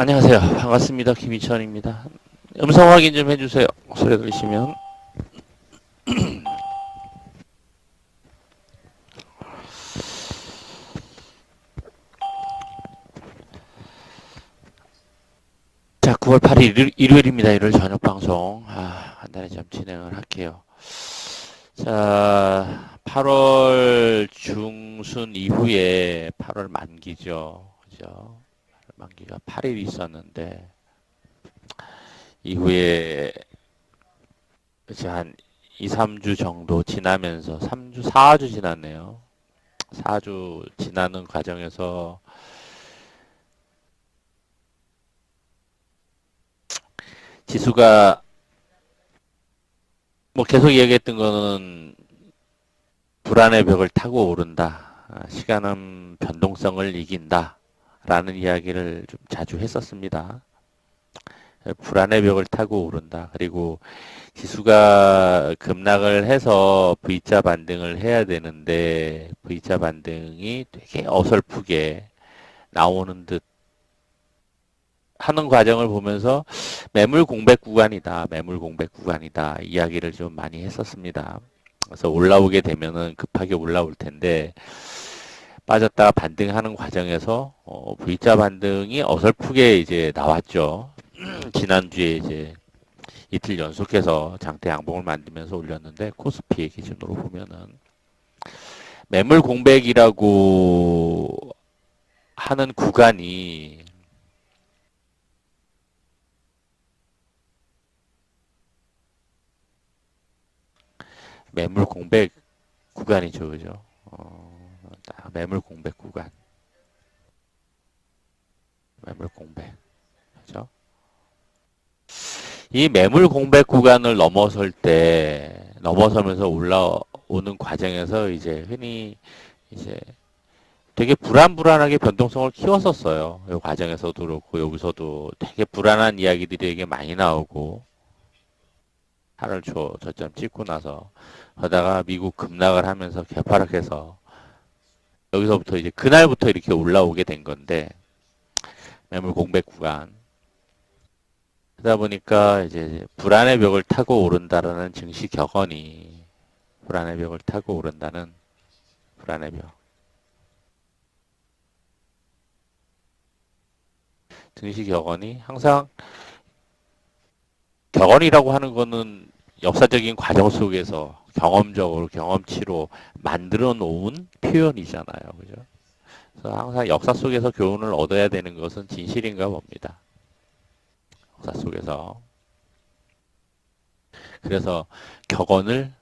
안녕하세요. 반갑습니다. 김희천입니다. 음성 확인 좀 해주세요. 소리 들리시면. 자, 9월 8일 일요일입니다. 일요일 저녁 방송. 간단히 좀 진행을 할게요. 자, 8월 중순 이후에 8월 만기죠. 그죠? 만기가 8일 있었는데, 이후에 이제 한 2, 3주 정도 지나면서 3주, 4주 지났네요. 4주 지나는 과정에서 지수가 뭐 계속 얘기했던 거는 불안의 벽을 타고 오른다. 시간은 변동성을 이긴다. 라는 이야기를 좀 자주 했었습니다. 불안의 벽을 타고 오른다. 그리고 지수가 급락을 해서 V자 반등을 해야 되는데 V자 반등이 되게 어설프게 나오는 듯 하는 과정을 보면서 매물 공백 구간이다. 매물 공백 구간이다. 이야기를 좀 많이 했었습니다. 그래서 올라오게 되면은 급하게 올라올 텐데 빠졌다가 반등하는 과정에서 V자 반등이 어설프게 이제 나왔죠. 지난주에 이제 이틀 연속해서 장대 양봉을 만들면서 올렸는데 코스피 기준으로 보면은 매물 공백이라고 하는 구간이 매물 공백 구간이죠, 그죠? 매물 공백 구간, 매물 공백, 그죠? 이 매물 공백 구간을 넘어서면서 올라오는 과정에서 이제 흔히 이제 되게 불안하게 변동성을 키웠었어요. 이 과정에서도 그렇고 여기서도 되게 불안한 이야기들이 되게 많이 나오고 8월 초 저점 찍고 나서 그러다가 미국 급락을 하면서 개파락해서 여기서부터 이제 그날부터 이렇게 올라오게 된 건데 매물 공백 구간 그러다 보니까 이제 불안의 벽을 타고 오른다라는 증시 격언이 불안의 벽을 타고 오른다는 불안의 벽. 증시 격언이 항상 격언이라고 하는 거는 역사적인 과정 속에서 경험적으로 경험치로 만들어 놓은 표현이잖아요. 그죠? 그래서 항상 역사 속에서 교훈을 얻어야 되는 것은 진실인가 봅니다. 역사 속에서. 그래서 격언을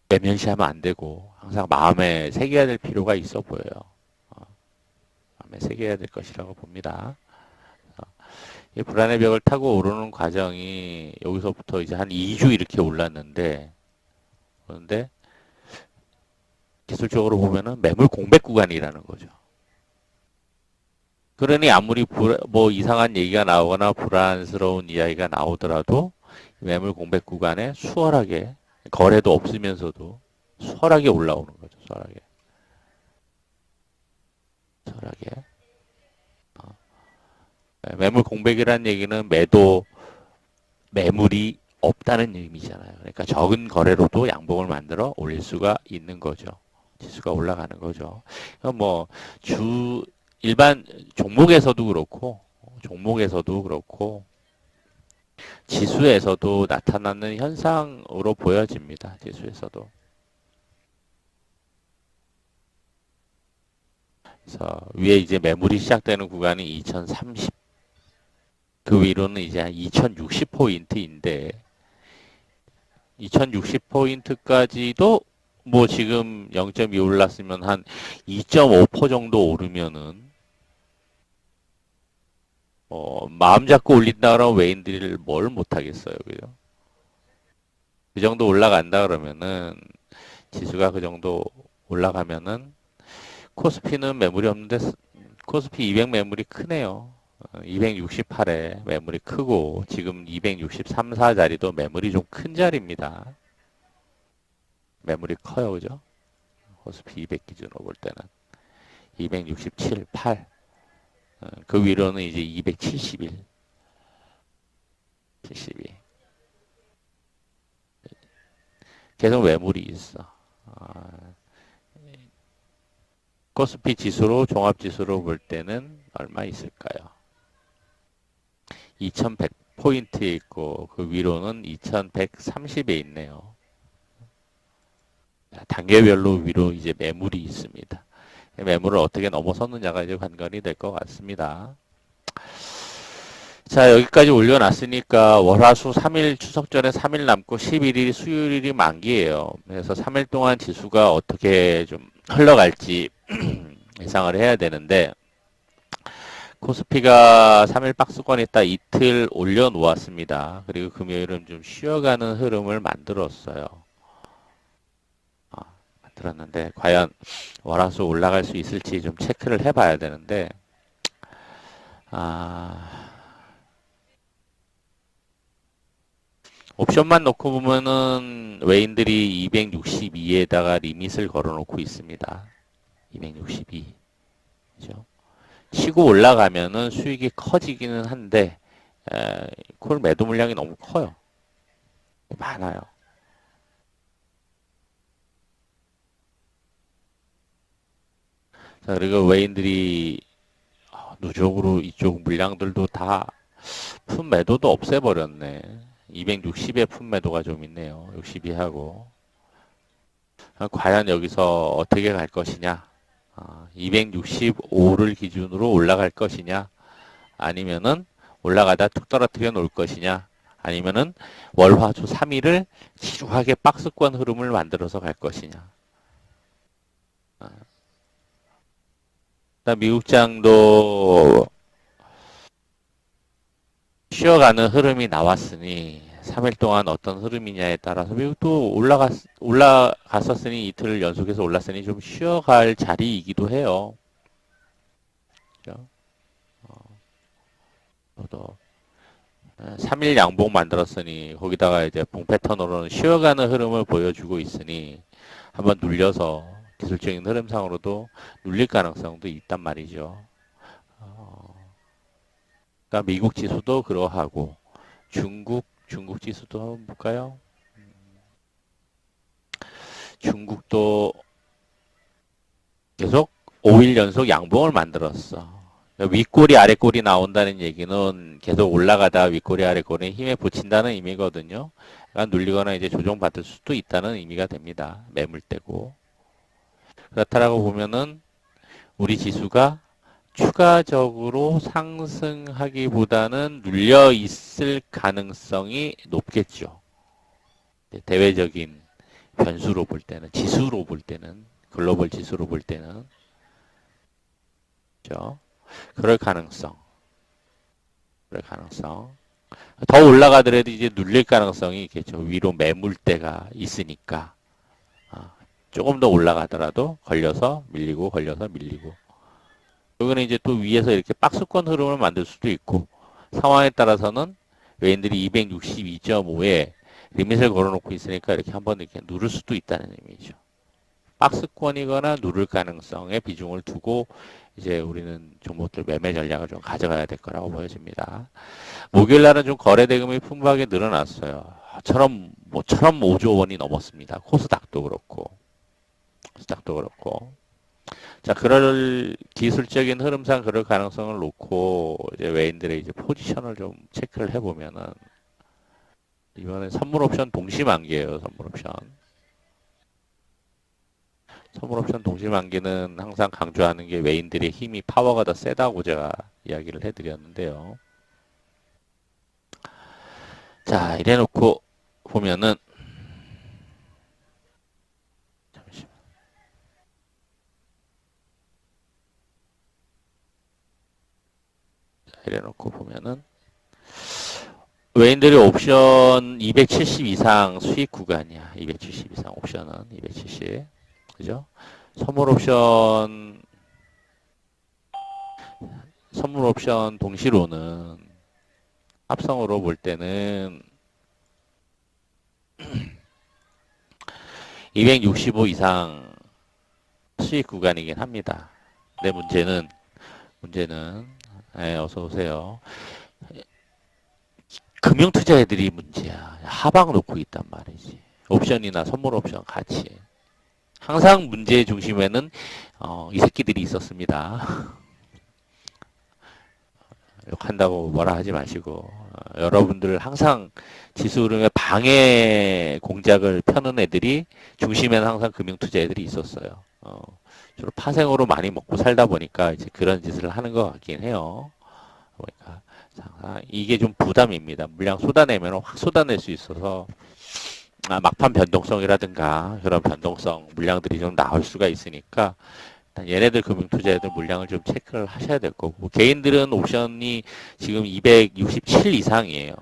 내면시하면 안 되고 항상 마음에 새겨야 될 필요가 있어 보여요. 어, 마음에 새겨야 될 것이라고 봅니다. 이 불안의 벽을 타고 오르는 과정이 여기서부터 이제 한 2주 이렇게 올랐는데 그런데 기술적으로 보면은 매물 공백 구간이라는 거죠. 그러니 아무리 뭐 이상한 얘기가 나오거나 불안스러운 이야기가 나오더라도 매물 공백 구간에 수월하게 거래도 없으면서도 수월하게 올라오는 거죠. 수월하게. 수월하게. 매물 공백이라는 얘기는 매물이 없다는 의미잖아요. 그러니까 적은 거래로도 양봉을 만들어 올릴 수가 있는 거죠. 지수가 올라가는 거죠. 뭐, 일반 종목에서도 그렇고, 지수에서도 나타나는 현상으로 보여집니다. 지수에서도. 그래서 위에 이제 매물이 시작되는 구간이 2030, 그 위로는 이제 한 2060포인트인데, 2060포인트까지도 뭐 지금 0.2 올랐으면 한 2.5% 정도 오르면은 마음 잡고 올린다 그러면 외인들이 뭘 못하겠어요. 그죠? 그 정도 올라간다 그러면은 지수가 그 정도 올라가면은 코스피는 매물이 없는데 코스피 200 매물이 크네요. 268에 매물이 크고 지금 263, 4 자리도 매물이 좀 큰 자리입니다. 매물이 커요. 그죠? 코스피 200 기준으로 볼 때는 267, 8 그 위로는 이제 271, 72. 계속 매물이 있어. 코스피 지수로 종합 지수로 볼 때는 얼마 있을까요? 2100포인트에 있고 그 위로는 2130에 있네요. 단계별로 위로 이제 매물이 있습니다. 매물을 어떻게 넘어섰느냐가 이제 관건이 될 것 같습니다. 자, 여기까지 올려놨으니까 월화수 3일 추석 전에 3일 남고 11일이 수요일이 만기예요. 그래서 3일 동안 지수가 어떻게 좀 흘러갈지 예상을 해야 되는데 코스피가 3일 박스권 있다 이틀 올려놓았습니다. 그리고 금요일은 좀 쉬어가는 흐름을 만들었어요. 만들었는데 과연 월화수 올라갈 수 있을지 좀 체크를 해봐야 되는데 옵션만 놓고 보면은 외인들이 262에다가 리밋을 걸어놓고 있습니다. 262. 그죠? 치고 올라가면은 수익이 커지기는 한데 콜 매도 물량이 너무 커요. 많아요. 자, 그리고 외인들이 누적으로 이쪽 물량들도 다 푼 매도도 없애버렸네. 260에 푼 매도가 좀 있네요. 62하고. 과연 여기서 어떻게 갈 것이냐? 265를 기준으로 올라갈 것이냐? 아니면은 올라가다 툭 떨어뜨려 놓을 것이냐? 아니면은 월화수 3일을 지루하게 박스권 흐름을 만들어서 갈 것이냐? 미국장도 쉬어가는 흐름이 나왔으니 3일 동안 어떤 흐름이냐에 따라서 미국도 올라갔었으니 이틀 연속해서 올랐으니 좀 쉬어갈 자리이기도 해요. 그죠? 또 3일 양봉 만들었으니 거기다가 이제 봉 패턴으로는 쉬어가는 흐름을 보여주고 있으니 한번 눌려서 기술적인 흐름상으로도 눌릴 가능성도 있단 말이죠. 그러니까 미국 지수도 그러하고 중국 지수도 한번 볼까요? 중국도 계속 5일 연속 양봉을 만들었어. 윗꼬리 아랫꼬리 나온다는 얘기는 계속 올라가다 윗꼬리 아랫꼬리에 힘에 붙인다는 의미거든요. 그러니까 눌리거나 이제 조정받을 수도 있다는 의미가 됩니다. 매물대고. 그렇다라고 보면은 우리 지수가 추가적으로 상승하기보다는 눌려 있을 가능성이 높겠죠. 대외적인 변수로 볼 때는, 지수로 볼 때는, 글로벌 지수로 볼 때는. 그렇죠? 그럴 가능성. 그럴 가능성. 더 올라가더라도 이제 눌릴 가능성이 있겠죠. 위로 매물대가 있으니까. 조금 더 올라가더라도 걸려서 밀리고 걸려서 밀리고. 여기는 이제 또 위에서 이렇게 박스권 흐름을 만들 수도 있고 상황에 따라서는 외인들이 262.5에 리밋을 걸어놓고 있으니까 이렇게 한번 이렇게 누를 수도 있다는 의미죠. 박스권이거나 누를 가능성에 비중을 두고 이제 우리는 종목들 매매 전략을 좀 가져가야 될 거라고 보여집니다. 목요일 날은 좀 거래 대금이 풍부하게 늘어났어요. 모처럼 5조 원이 넘었습니다. 코스닥도 그렇고. 코스닥도 그렇고. 자, 그럴 기술적인 흐름상 그럴 가능성을 놓고 이제 외인들의 이제 포지션을 좀 체크를 해보면은 이번에 선물 옵션 동시 만기예요. 선물 옵션. 선물 옵션 동시 만기는 항상 강조하는 게 외인들의 힘이 파워가 더 세다고 제가 이야기를 해드렸는데요. 자, 이래 놓고 보면은 잠시만. 자, 이래 놓고 보면은 외인들이 옵션 270 이상 수익 구간이야. 270 이상 옵션은 270. 그죠? 선물 옵션 선물 옵션 동시로는 합성으로 볼 때는 265 이상 수익 구간이긴 합니다. 근데 문제는 네, 어서 오세요. 금융투자애들이 문제야. 하방 놓고 있단 말이지. 옵션이나 선물 옵션 같이. 항상 문제의 중심에는 이 새끼들이 있었습니다. 욕한다고 뭐라 하지 마시고 여러분들 항상 지수 흐름에 방해 공작을 펴는 애들이 중심에는 항상 금융투자 애들이 있었어요. 주로 파생으로 많이 먹고 살다 보니까 이제 그런 짓을 하는 것 같긴 해요. 그러니까 이게 좀 부담입니다. 물량 쏟아내면 확 쏟아낼 수 있어서 막판 변동성이라든가 그런 변동성 물량들이 좀 나올 수가 있으니까 얘네들 금융투자애들 물량을 좀 체크를 하셔야 될 거고 개인들은 옵션이 지금 267 이상이에요.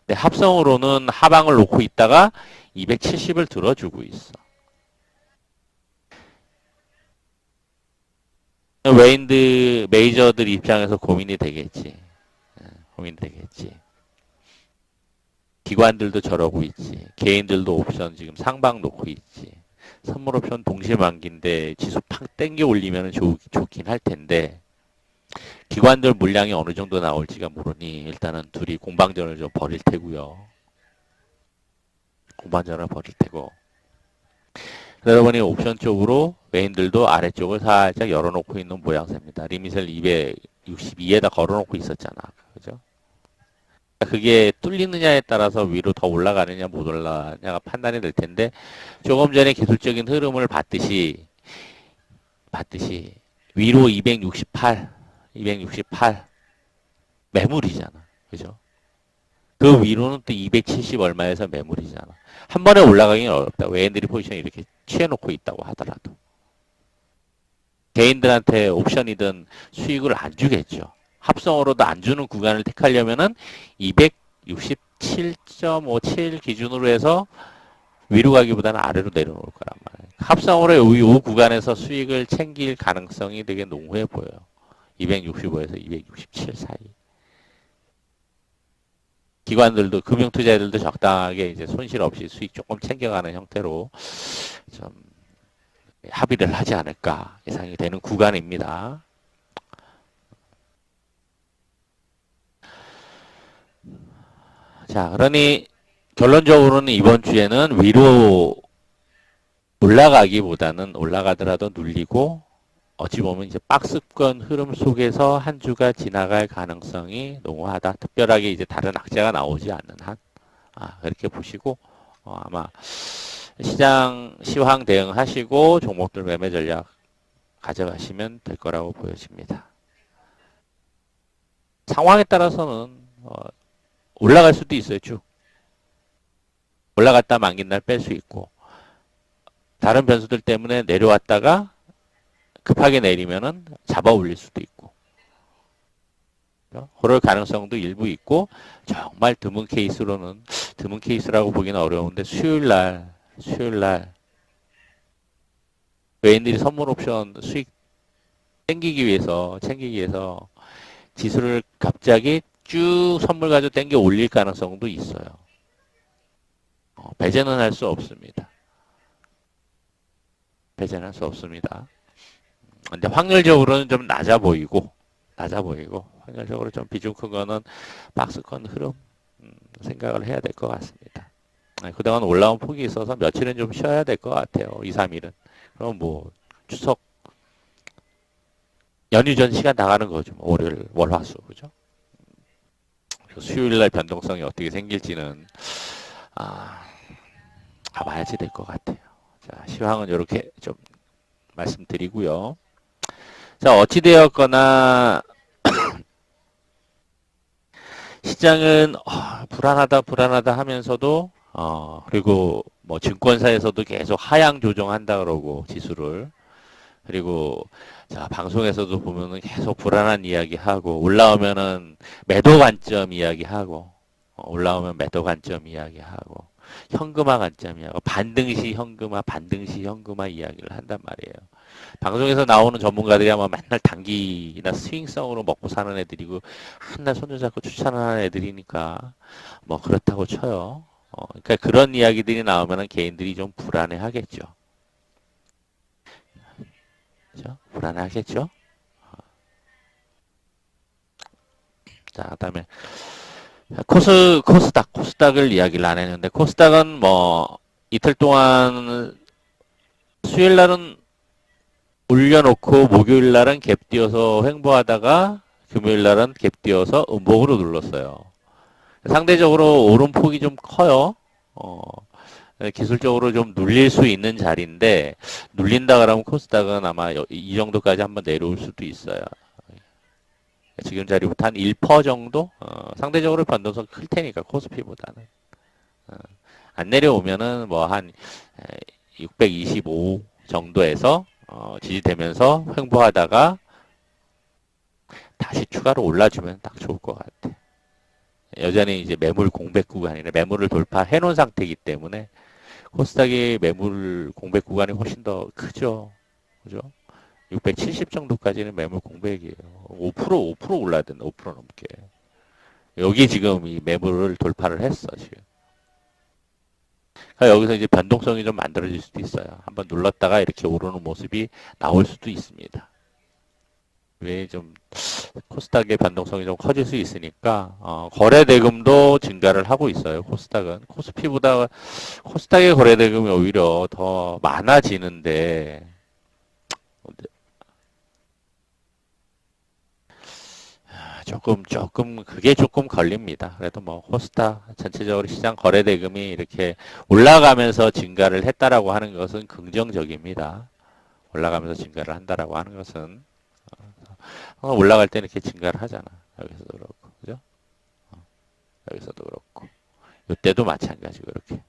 근데 합성으로는 하방을 놓고 있다가 270을 들어주고 있어. 웨인드 메이저들 입장에서 고민이 되겠지. 고민 되겠지. 기관들도 저러고 있지. 개인들도 옵션 지금 상방 놓고 있지. 선물 옵션 동시 만기인데 지수 팍 땡겨 올리면 좋긴 할 텐데 기관들 물량이 어느 정도 나올지가 모르니 일단은 둘이 공방전을 좀 벌일 테고요. 공방전을 벌일 테고. 그러다 보니 옵션 쪽으로 메인들도 아래쪽을 살짝 열어놓고 있는 모양새입니다. 리밋을 262에다 걸어놓고 있었잖아. 그죠? 그게 뚫리느냐에 따라서 위로 더 올라가느냐 못 올라가느냐가 판단이 될 텐데 조금 전에 기술적인 흐름을 봤듯이 위로 268 매물이잖아. 그죠? 그 위로는 또 270 얼마에서 매물이잖아. 한 번에 올라가기는 어렵다. 외인들이 포지션 이렇게 취해놓고 있다고 하더라도. 개인들한테 옵션이든 수익을 안 주겠죠. 합성으로도 안 주는 구간을 택하려면은 267.57 기준으로 해서 위로 가기보다는 아래로 내려놓을 거란 말이에요. 합성으로 이 구간에서 수익을 챙길 가능성이 되게 농후해 보여요. 265에서 267 사이. 기관들도 금융투자들도 적당하게 이제 손실 없이 수익 조금 챙겨가는 형태로 좀 합의를 하지 않을까 예상이 되는 구간입니다. 자, 그러니 결론적으로는 이번 주에는 위로 올라가기보다는 올라가더라도 눌리고 어찌 보면 이제 박스권 흐름 속에서 한 주가 지나갈 가능성이 농후하다. 특별하게 이제 다른 악재가 나오지 않는 한 그렇게 보시고 아마 시장 시황 대응하시고 종목들 매매 전략 가져가시면 될 거라고 보여집니다. 상황에 따라서는 올라갈 수도 있어요. 쭉 올라갔다 만긴 날 뺄 수 있고 다른 변수들 때문에 내려왔다가 급하게 내리면은 잡아 올릴 수도 있고 그럴 가능성도 일부 있고 정말 드문 케이스라고 보기는 어려운데 수요일날 외인들이 선물 옵션 수익 챙기기 위해서 지수를 갑자기 쭉 선물 가지고 땡겨 올릴 가능성도 있어요. 배제는 할 수 없습니다. 배제는 할 수 없습니다. 근데 확률적으로는 좀 낮아 보이고 확률적으로 좀 비중 큰 거는 박스권 흐름 생각을 해야 될 것 같습니다. 그동안 올라온 폭이 있어서 며칠은 좀 쉬어야 될 것 같아요. 2, 3일은. 그럼 뭐 추석 연휴 전 시간 나가는 거죠. 월요일, 월화수 그죠? 수요일 날 변동성이 어떻게 생길지는 봐야지 될 것 같아요. 자, 시황은 이렇게 좀 말씀드리고요. 자, 어찌되었거나 시장은 불안하다 하면서도 그리고 뭐 증권사에서도 계속 하향 조정한다 그러고 지수를 그리고 자, 방송에서도 보면은 계속 불안한 이야기하고 올라오면은 매도 관점 이야기하고 올라오면 매도 관점 이야기하고 현금화 관점 이야기하고 반등시 현금화 이야기를 한단 말이에요. 방송에서 나오는 전문가들이 아마 맨날 단기나 스윙성으로 먹고 사는 애들이고 한날 손잡고 추천하는 애들이니까 뭐 그렇다고 쳐요. 그러니까 그런 이야기들이 나오면은 개인들이 좀 불안해 하겠죠. 그렇죠? 불안해 하겠죠? 자, 그다음에 코스닥을 이야기를 안 했는데, 코스닥은 뭐, 이틀 동안 수요일 날은 올려놓고, 목요일 날은 갭 띄어서 횡보하다가, 금요일 날은 갭 띄어서 음봉으로 눌렀어요. 상대적으로 오름폭이 좀 커요. 어, 기술적으로 좀 눌릴 수 있는 자리인데, 눌린다 그러면 코스닥은 아마 이 정도까지 한번 내려올 수도 있어요. 지금 자리부터 한 1% 정도? 상대적으로 변동성 클 테니까, 코스피보다는. 어, 안 내려오면은 뭐 한 625 정도에서 지지되면서 횡보하다가 다시 추가로 올라주면 딱 좋을 것 같아. 여전히 이제 매물 공백 구간이나 매물을 돌파해 놓은 상태이기 때문에 코스닥의 매물 공백 구간이 훨씬 더 크죠. 그죠? 670 정도까지는 매물 공백이에요. 5% 올라야 된다. 5% 넘게. 여기 지금 이 매물을 돌파를 했어, 지금. 그러니까 여기서 이제 변동성이 좀 만들어질 수도 있어요. 한번 눌렀다가 이렇게 오르는 모습이 나올 수도 있습니다. 왜 좀 코스닥의 변동성이 좀 커질 수 있으니까 거래 대금도 증가를 하고 있어요. 코스닥은 코스피보다 코스닥의 거래 대금이 오히려 더 많아지는데 조금 그게 조금 걸립니다. 그래도 뭐 코스닥 전체적으로 시장 거래 대금이 이렇게 올라가면서 증가를 했다라고 하는 것은 긍정적입니다. 올라가면서 증가를 한다라고 하는 것은 올라갈 때는 이렇게 증가를 하잖아. 여기서도 그렇고, 그죠? 여기서도 그렇고, 이때도 마찬가지고 이렇게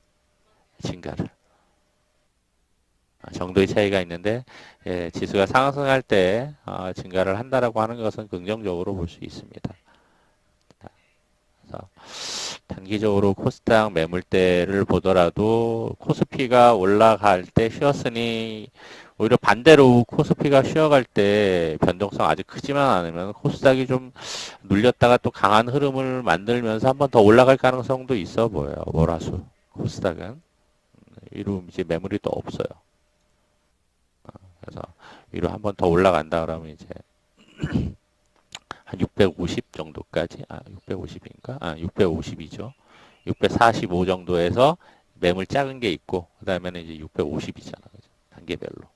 증가를. 정도의 차이가 있는데 예, 지수가 상승할 때 증가를 한다라고 하는 것은 긍정적으로 볼 수 있습니다. 그래서 단기적으로 코스닥 매물대를 보더라도 코스피가 올라갈 때 쉬었으니 오히려 반대로 코스피가 쉬어갈 때 변동성 아주 크지만 않으면 코스닥이 좀 눌렸다가 또 강한 흐름을 만들면서 한번 더 올라갈 가능성도 있어 보여요. 월화수 코스닥은 위로 이제 매물이 또 없어요. 그래서 위로 한번 더 올라간다 그러면 이제 한 650 정도까지 650인가? 650이죠. 645 정도에서 매물 작은 게 있고 그다음에는 이제 650이잖아. 그죠? 단계별로.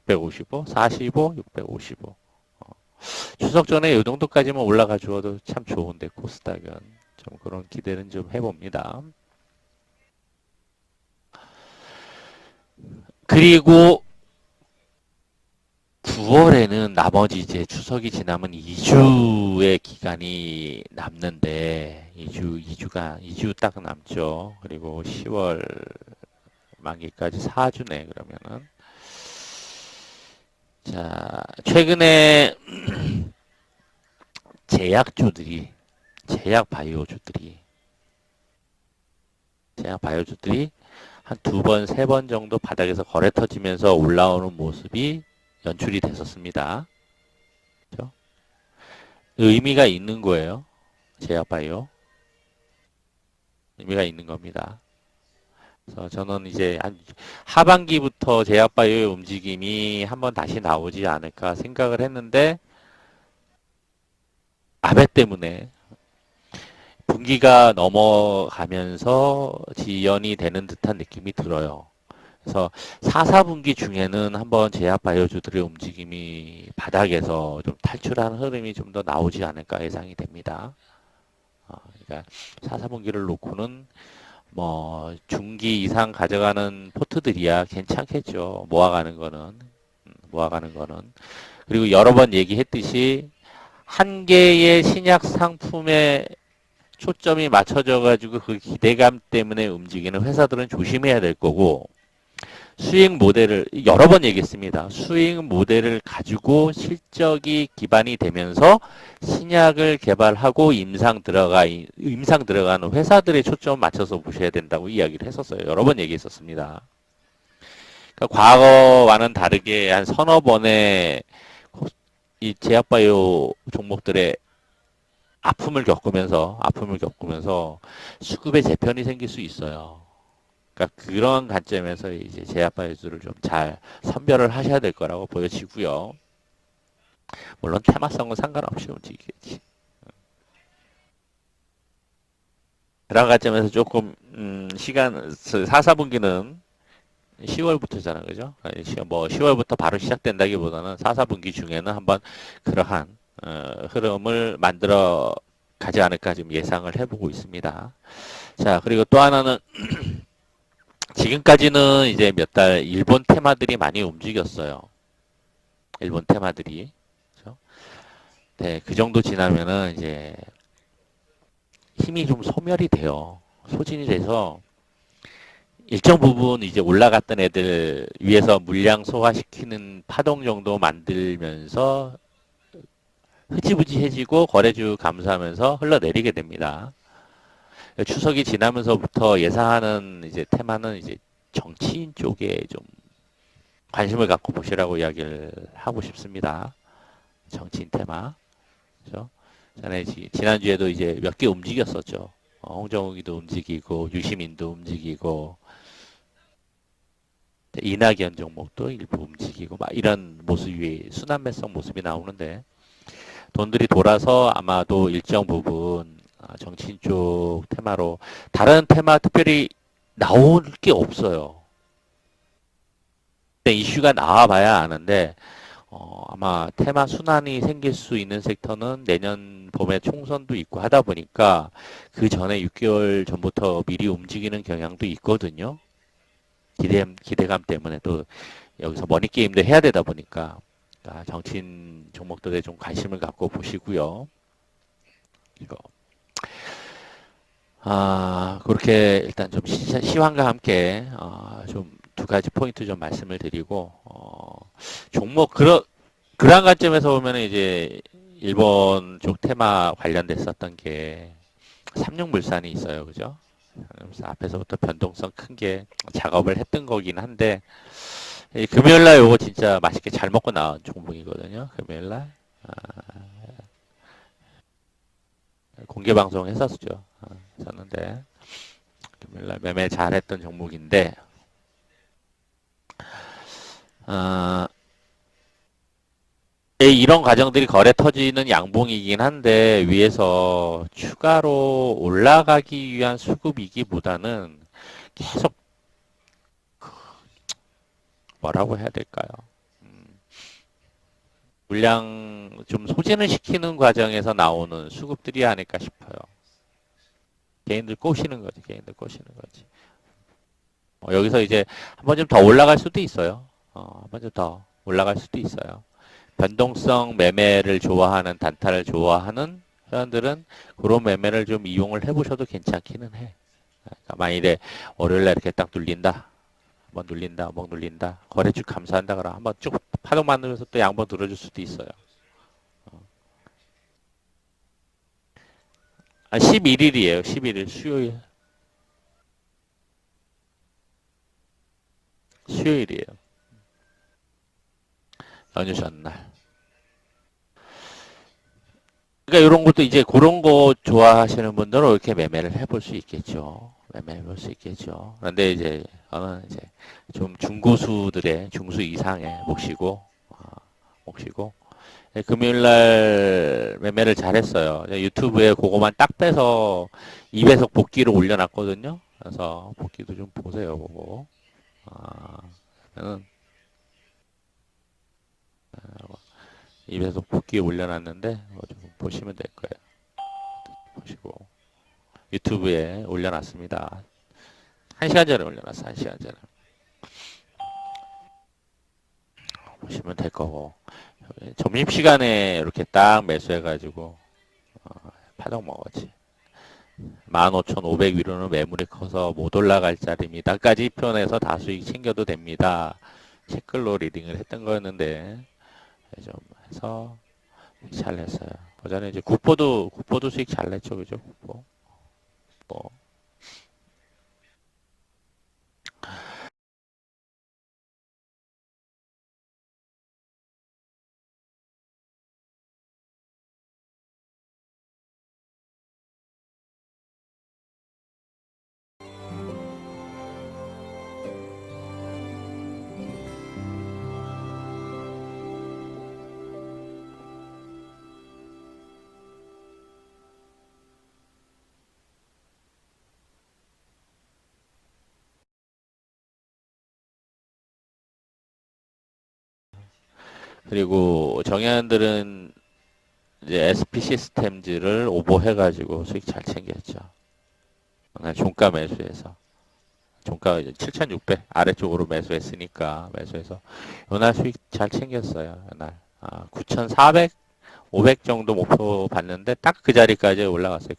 655, 45, 655. 추석 전에 이 정도까지만 올라가 주어도 참 좋은데 코스닥은 좀 그런 기대는 좀 해봅니다. 그리고 9월에는 나머지 이제 추석이 지나면 2주의 기간이 남는데 2주 딱 남죠. 그리고 10월 만기까지 4주네 그러면은 자 최근에 제약주들이 제약 바이오주들이 한 두 번, 세 번 정도 바닥에서 거래 터지면서 올라오는 모습이 연출이 됐었습니다. 그렇죠? 의미가 있는 거예요. 제약바이오. 의미가 있는 겁니다. 그래서 저는 이제 한 하반기부터 제약바이오의 움직임이 한번 다시 나오지 않을까 생각을 했는데 아베 때문에 분기가 넘어가면서 지연이 되는 듯한 느낌이 들어요. 그래서 4, 4분기 중에는 한번 제약 바이오주들의 움직임이 바닥에서 좀 탈출하는 흐름이 좀 더 나오지 않을까 예상이 됩니다. 그러니까 4, 4분기를 놓고는 뭐 중기 이상 가져가는 포트들이야 괜찮겠죠. 모아가는 거는. 그리고 여러 번 얘기했듯이 한 개의 신약 상품에 초점이 맞춰져 가지고 그 기대감 때문에 움직이는 회사들은 조심해야 될 거고 수익 모델을 여러 번 얘기했습니다. 수익 모델을 가지고 실적이 기반이 되면서 신약을 개발하고 임상 들어가는 회사들의 초점 맞춰서 보셔야 된다고 이야기를 했었어요. 여러 번 얘기했었습니다. 그러니까 과거와는 다르게 한 서너 번의 이 제약바이오 종목들의 아픔을 겪으면서 수급의 재편이 생길 수 있어요. 그러니까 그런 관점에서 이제 제약바이오주를 좀 잘 선별을 하셔야 될 거라고 보여지고요. 물론 테마성은 상관없이 움직이겠지. 그런 관점에서 조금 시간 4, 4분기는 10월부터잖아, 그죠? 뭐 10월부터 바로 시작된다기보다는 4, 4분기 중에는 한번 그러한 흐름을 만들어 가지 않을까 지금 예상을 해보고 있습니다. 자, 그리고 또 하나는 지금까지는 이제 몇 달 일본 테마들이 많이 움직였어요. 일본 테마들이. 그죠? 네, 그 정도 지나면은 이제 힘이 좀 소멸이 돼요. 소진이 돼서 일정 부분 이제 올라갔던 애들 위에서 물량 소화시키는 파동 정도 만들면서 흐지부지해지고 거래주 감소하면서 흘러내리게 됩니다. 추석이 지나면서부터 예상하는 이제 테마는 이제 정치인 쪽에 좀 관심을 갖고 보시라고 이야기를 하고 싶습니다. 정치인 테마. 그죠? 전에 지난주에도 이제 몇 개 움직였었죠. 홍정욱이도 움직이고 유시민도 움직이고 이낙연 종목도 일부 움직이고 막 이런 모습이 순환매성 모습이 나오는데 돈들이 돌아서 아마도 일정 부분 정치인 쪽 테마로 다른 테마 특별히 나올 게 없어요. 이슈가 나와봐야 아는데 아마 테마 순환이 생길 수 있는 섹터는 내년 봄에 총선도 있고 하다 보니까 그 전에 6개월 전부터 미리 움직이는 경향도 있거든요. 기대감 때문에 또 여기서 머니게임도 해야 되다 보니까 정치인 종목들에 좀 관심을 갖고 보시고요. 이거 그렇게 일단 좀 시황과 함께 좀 두 가지 포인트 좀 말씀을 드리고 종목 그러한 관점에서 보면 이제 일본 쪽 테마 관련됐었던 게 삼육물산이 있어요, 그죠? 그래서 앞에서부터 변동성 큰 게 작업을 했던 거긴 한데 금요일날 요거 진짜 맛있게 잘 먹고 나온 종목이거든요. 금요일날 공개 방송 했었죠. 했었는데 금요일날 매매 잘했던 종목인데 어, 이런 과정들이 거래 터지는 양봉이긴 한데 위에서 추가로 올라가기 위한 수급이기보다는 계속 뭐라고 해야 될까요? 물량 좀 소진을 시키는 과정에서 나오는 수급들이 아닐까 싶어요. 개인들 꼬시는 거지, 개인들 꼬시는 거지. 여기서 이제 한 번 좀 더 올라갈 수도 있어요. 한 번 좀 더 올라갈 수도 있어요. 변동성 매매를 좋아하는 단타를 좋아하는 회원들은 그런 매매를 좀 이용을 해보셔도 괜찮기는 해. 그러니까 만일에 월요일날 이렇게 딱 눌린다. 한번 눌린다, 한번 눌린다. 거래주 감사한다 그러면 한번 쭉 파동 만들면서 또 양번 들어줄 수도 있어요. 11일이에요. 11일 수요일. 수요일이에요. 연휴 전날. 그러니까 이런 것도 이제 그런 거 좋아하시는 분들은 이렇게 매매를 해볼 수 있겠죠. 매매해볼 수 있겠죠. 그런데 이제 저는 이제 좀 중고수들의 중수 이상의 몫이고 금요일 날 매매를 잘했어요. 유튜브에 그거만 딱 빼서 2배속 복귀를 올려놨거든요. 그래서 복귀도 좀 보세요, 보고. 아, 그러면은 2배속 복귀 올려놨는데 좀 보시면 될 거예요. 보시고 유튜브에 올려놨습니다. 1시간 전에 올려놨어, 1시간 전에. 보시면 될 거고. 점심시간에 이렇게 딱 매수해가지고 파동 먹었지. 15,500 위로는 매물이 커서 못 올라갈 자리입니다까지 표현해서 다 수익 챙겨도 됩니다. 책글로 리딩을 했던 거였는데 좀 해서 잘 냈어요. 그전에 이제 국보도 수익 잘 냈죠, 그죠? 국보. 뭐 그리고 정예현들은 이제 SP 시스템즈를 오버해가지고 수익 잘 챙겼죠. 종가 매수해서. 종가 이제 7,600 아래쪽으로 매수했으니까 매수해서 요날 수익 잘 챙겼어요. 요날 9,400, 500 정도 목표 봤는데 딱 그 자리까지 올라갔어요.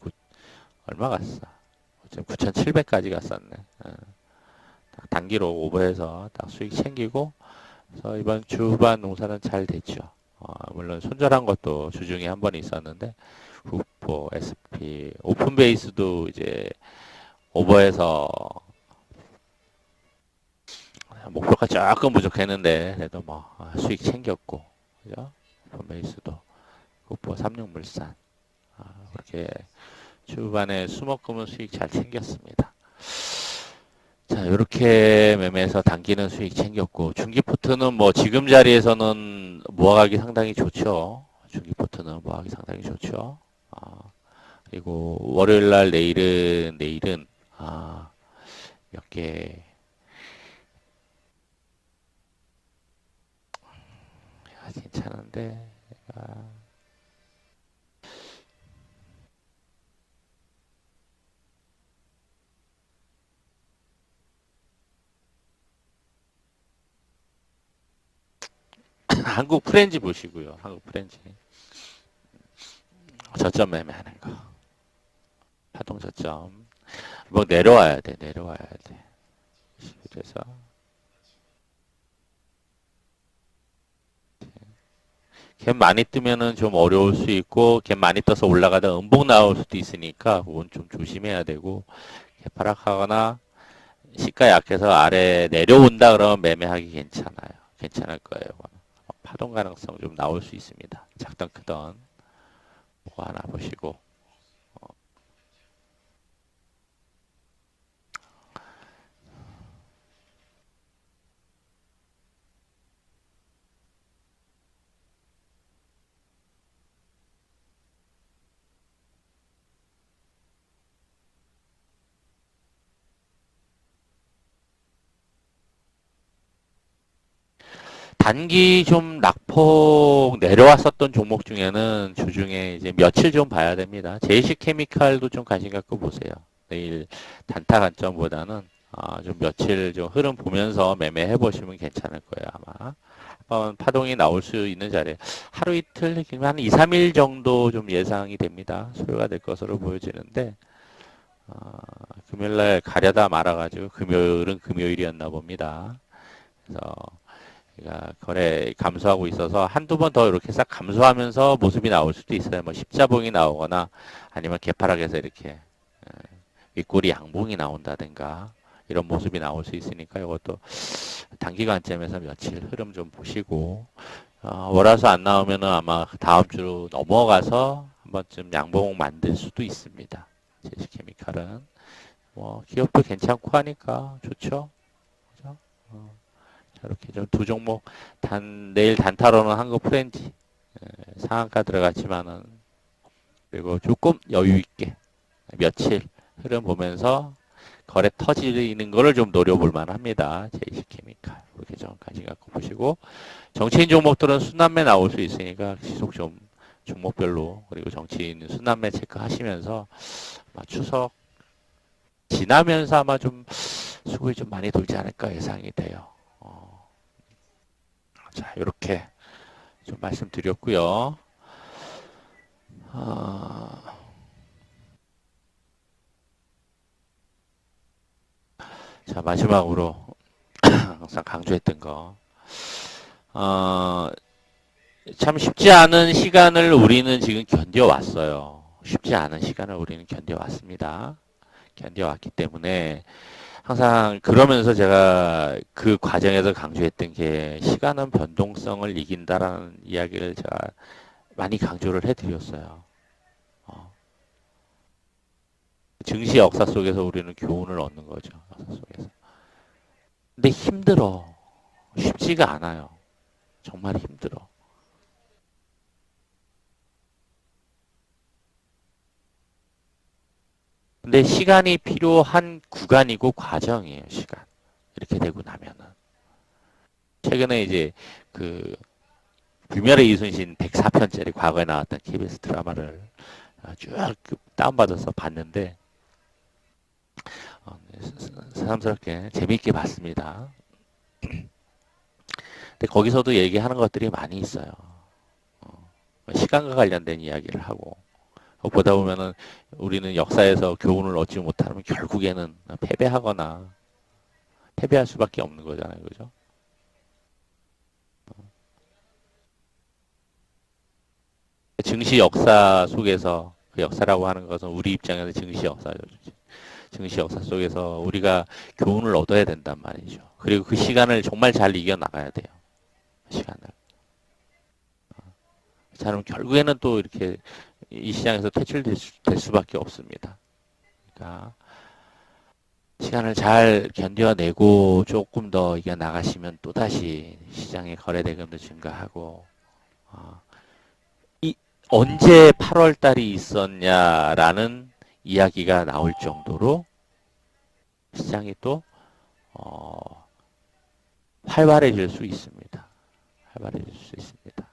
얼마 갔어? 9,700까지 갔었네. 딱 단기로 오버해서 딱 수익 챙기고 그래서 이번 주반 농사는 잘 됐죠. 물론 손절한 것도 주중에 한 번 있었는데 후보, SP, 오픈 베이스도 이제 오버해서 목표가 조금 부족했는데 그래도 뭐 수익 챙겼고 그죠? 오픈 베이스도 후보, 삼육물산 그렇게 주반에 수목금은 수익 잘 챙겼습니다. 자, 이렇게 매매해서 단기는 수익 챙겼고 중기 포트는 뭐 지금 자리에서는 모아가기 상당히 좋죠. 중기 포트는 모아가기 상당히 좋죠. 그리고 월요일 날 내일은 몇 개 괜찮은데 한국 프렌즈 보시고요. 한국 프렌즈 저점 매매하는 거. 파동 저점. 뭐 내려와야 돼. 내려와야 돼. 그래서 갭 많이 뜨면은 좀 어려울 수 있고 갭 많이 떠서 올라가다 음봉 나올 수도 있으니까 그건 좀 조심해야 되고 갭 하락하거나 시가 약해서 아래 내려온다 그러면 매매하기 괜찮아요. 괜찮을 거예요. 파동 가능성 좀 나올 수 있습니다. 작던 크던 그거 하나 보시고 단기 좀 낙폭 내려왔었던 종목 중에는 주중에 이제 며칠 좀 봐야 됩니다. 제이시 케미칼도 좀 관심 갖고 보세요. 내일 단타 관점보다는 좀 며칠 좀 흐름 보면서 매매해 보시면 괜찮을 거예요, 아마. 한번 파동이 나올 수 있는 자리에 하루 이틀 길면 한 2, 3일 정도 좀 예상이 됩니다. 소요가 될 것으로 보여지는데 금요일 날 가려다 말아가지고 금요일은 금요일이었나 봅니다. 그래서 거래 감소하고 있어서 한두 번 더 이렇게 싹 감소하면서 모습이 나올 수도 있어요. 뭐 십자봉이 나오거나 아니면 개파락에서 이렇게 윗꼬리 양봉이 나온다든가 이런 모습이 나올 수 있으니까 이것도 단기 관점에서 며칠 흐름 좀 보시고 월화수 안 나오면은 아마 다음 주로 넘어가서 한 번쯤 양봉 만들 수도 있습니다. 제시케미칼은 뭐 기업도 괜찮고 하니까 좋죠. 그죠? 이렇게 좀 두 종목 내일 단타로는 한국 프렌지 상한가 들어갔지만은 그리고 조금 여유 있게 며칠 흐름 보면서 거래 터지는 거를 좀 노려볼 만합니다. 제이시케미칼 이렇게 좀 관심 갖고 보시고 정치인 종목들은 순환매 나올 수 있으니까 지속 좀 종목별로 그리고 정치인 순환매 체크하시면서 아마 추석 지나면서 아마 좀 수급이 좀 많이 돌지 않을까 예상이 돼요. 자, 이렇게 좀 말씀드렸고요. 자, 마지막으로 항상 강조했던 거. 참 쉽지 않은 시간을 우리는 지금 견뎌왔어요. 쉽지 않은 시간을 우리는 견뎌왔습니다. 견뎌왔기 때문에 항상 그러면서 제가 그 과정에서 강조했던 게 시간은 변동성을 이긴다라는 이야기를 제가 많이 강조를 해드렸어요. 증시 역사 속에서 우리는 교훈을 얻는 거죠. 역사 속에서. 근데 힘들어. 쉽지가 않아요. 정말 힘들어. 근데 시간이 필요한 구간이고 과정이에요, 시간. 이렇게 되고 나면은. 최근에 이제 그 불멸의 이순신 104편짜리 과거에 나왔던 KBS 드라마를 쭉 다운받아서 봤는데 새삼스럽게 재미있게 봤습니다. 근데 거기서도 얘기하는 것들이 많이 있어요. 시간과 관련된 이야기를 하고 보다 보면은 우리는 역사에서 교훈을 얻지 못하면 결국에는 패배하거나 패배할 수밖에 없는 거잖아요, 그죠? 증시 역사 속에서 그 역사라고 하는 것은 우리 입장에서 증시 역사죠. 증시 역사 속에서 우리가 교훈을 얻어야 된단 말이죠. 그리고 그 시간을 정말 잘 이겨 나가야 돼요. 시간을. 자, 그럼 결국에는 또 이렇게 이 시장에서 될 수밖에 없습니다. 그러니까 시간을 잘 견뎌내고 조금 더 이겨 나가시면 또다시 시장의 거래 대금도 증가하고 어, 이 언제 8월 달이 있었냐라는 이야기가 나올 정도로 시장이 또 어, 활발해질 수 있습니다. 활발해질 수 있습니다.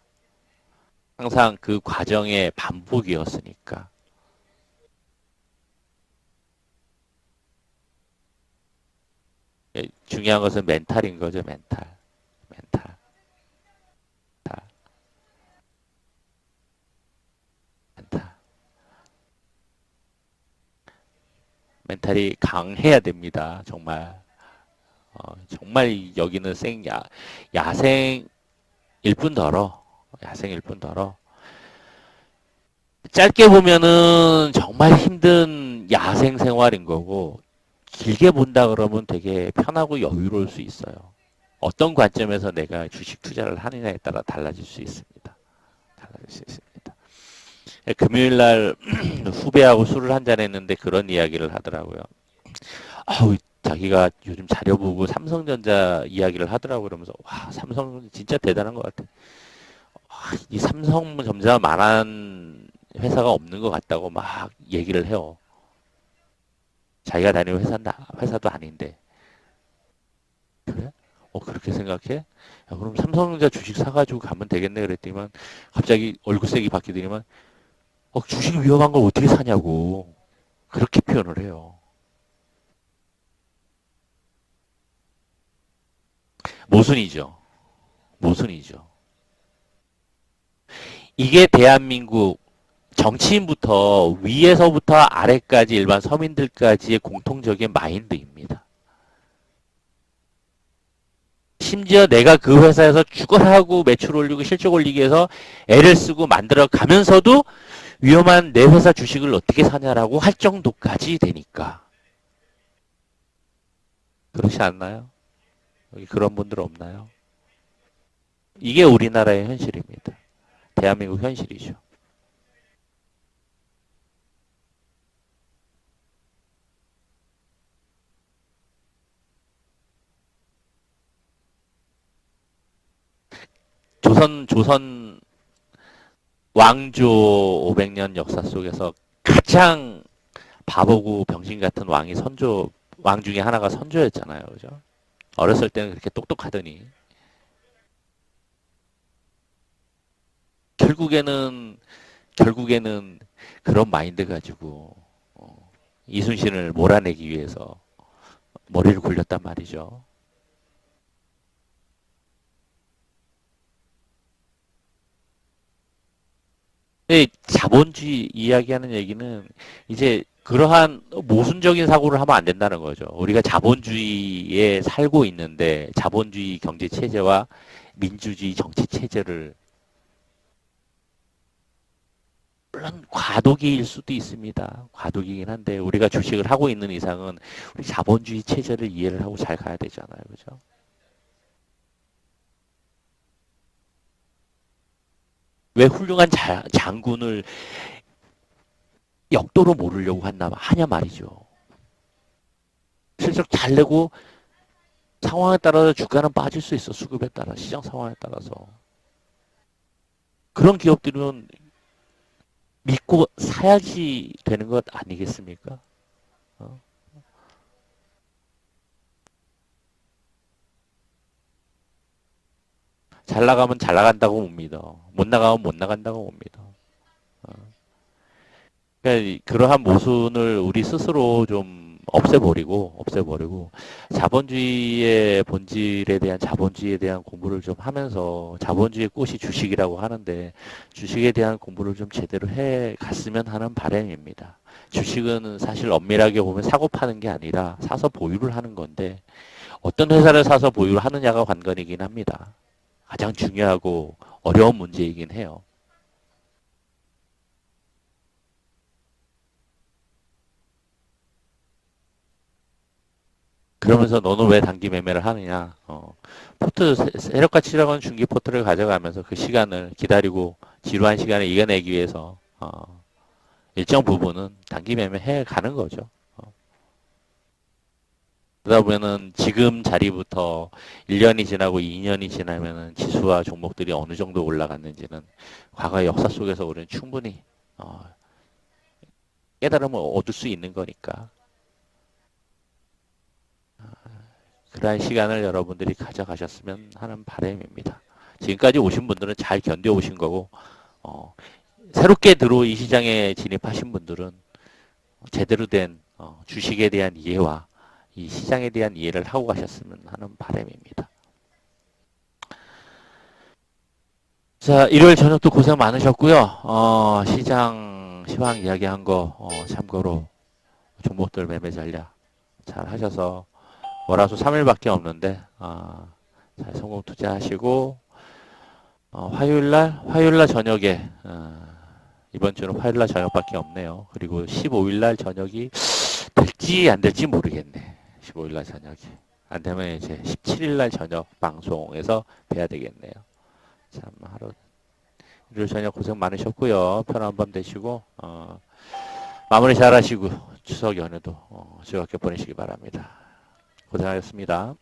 항상 그 과정의 반복이었으니까. 중요한 것은 멘탈인 거죠, 멘탈. 멘탈. 멘탈. 멘탈이 강해야 됩니다. 정말. 정말 여기는 야생일 뿐더러, 야생일 뿐더러, 짧게 보면은 정말 힘든 야생 생활인 거고, 길게 본다 그러면 되게 편하고 여유로울 수 있어요. 어떤 관점에서 내가 주식 투자를 하느냐에 따라 달라질 수 있습니다. 달라질 수 있습니다. 금요일 날 후배하고 술을 한잔 했는데 그런 이야기를 하더라고요. 아우, 자기가 요즘 자료보고 삼성전자 이야기를 하더라고 그러면서 와, 삼성 진짜 대단한 것 같아. 와, 이 삼성전자만한 회사가 없는 것 같다고 막 얘기를 해요. 자기가 다니는 회사도 아닌데. 그래? 그렇게 생각해? 야, 그럼 삼성전자 주식 사가지고 가면 되겠네 그랬더니만 갑자기 얼굴색이 바뀌더니만 주식 위험한 걸 어떻게 사냐고 그렇게 표현을 해요. 모순이죠. 모순이죠. 이게 대한민국 정치인부터 위에서부터 아래까지 일반 서민들까지의 공통적인 마인드입니다. 심지어 내가 그 회사에서 죽어라고 매출 올리고 실적 올리기 위해서 애를 쓰고 만들어 가면서도 위험한 내 회사 주식을 어떻게 사냐라고 할 정도까지 되니까. 그렇지 않나요? 여기 그런 분들 없나요? 이게 우리나라의 현실입니다. 대한민국 현실이죠. 조선 왕조 500년 역사 속에서 가장 바보고 병신 같은 왕 중에 하나가 선조였잖아요. 그죠? 어렸을 때는 그렇게 똑똑하더니 결국에는 결국에는 그런 마인드 가지고 이순신을 몰아내기 위해서 머리를 굴렸단 말이죠. 근데 자본주의 이야기하는 얘기는 이제 그러한 모순적인 사고를 하면 안 된다는 거죠. 우리가 자본주의에 살고 있는데 자본주의 경제 체제와 민주주의 정치 체제를 물론 과도기일 수도 있습니다. 과도기긴 한데 우리가 주식을 하고 있는 이상은 우리 자본주의 체제를 이해를 하고 잘 가야 되잖아요. 그죠? 왜 훌륭한 장군을 역도로 모르려고 하냐 말이죠. 실적 잘 내고 상황에 따라서 주가는 빠질 수 있어. 수급에 따라 시장 상황에 따라서. 그런 기업들은 믿고 사야지 되는 것 아니겠습니까? 어? 자, 잘 나가면 잘 나간다고 못 믿어. 못 나가면 못 나간다고 못 믿어. 그러니까 그러한 모순을 우리 스스로 좀 없애버리고 자본주의의 본질에 대한 자본주의에 대한 공부를 좀 하면서 자본주의의 꽃이 주식이라고 하는데 주식에 대한 공부를 좀 제대로 해 갔으면 하는 바람입니다. 주식은 사실 엄밀하게 보면 사고 파는 게 아니라 사서 보유를 하는 건데 어떤 회사를 사서 보유를 하느냐가 관건이긴 합니다. 가장 중요하고 어려운 문제이긴 해요. 그러면서 너는 왜 단기 매매를 하느냐? 포트 세력 가치라고는 중기 포트를 가져가면서 그 시간을 기다리고 지루한 시간을 이겨내기 위해서 일정 부분은 단기 매매 해 가는 거죠. 그러다 보면은 지금 자리부터 1년이 지나고 2년이 지나면은 지수와 종목들이 어느 정도 올라갔는지는 과거 역사 속에서 우리는 충분히 어, 깨달음을 얻을 수 있는 거니까. 그러한 시간을 여러분들이 가져가셨으면 하는 바람입니다. 지금까지 오신 분들은 잘 견뎌오신 거고, 어, 새롭게 이 시장에 진입하신 분들은 제대로 된 주식에 대한 이해와 이 시장에 대한 이해를 하고 가셨으면 하는 바람입니다. 자, 일요일 저녁도 고생 많으셨고요. 시장 시황 이야기한 거 참고로 종목들 매매 전략 잘 하셔서 월화수 3일밖에 없는데 잘 성공 투자하시고 화요일날 저녁에 이번 주는 화요일날 저녁밖에 없네요. 그리고 15일날 저녁이 될지 안 될지 모르겠네. 15일날 저녁이 안 되면 이제 17일날 저녁 방송에서 뵈야 되겠네요. 참 하루 일요일 저녁 고생 많으셨고요. 편한 밤 되시고 마무리 잘하시고 추석 연휴도 즐겁게 보내시기 바랍니다. 고생하셨습니다.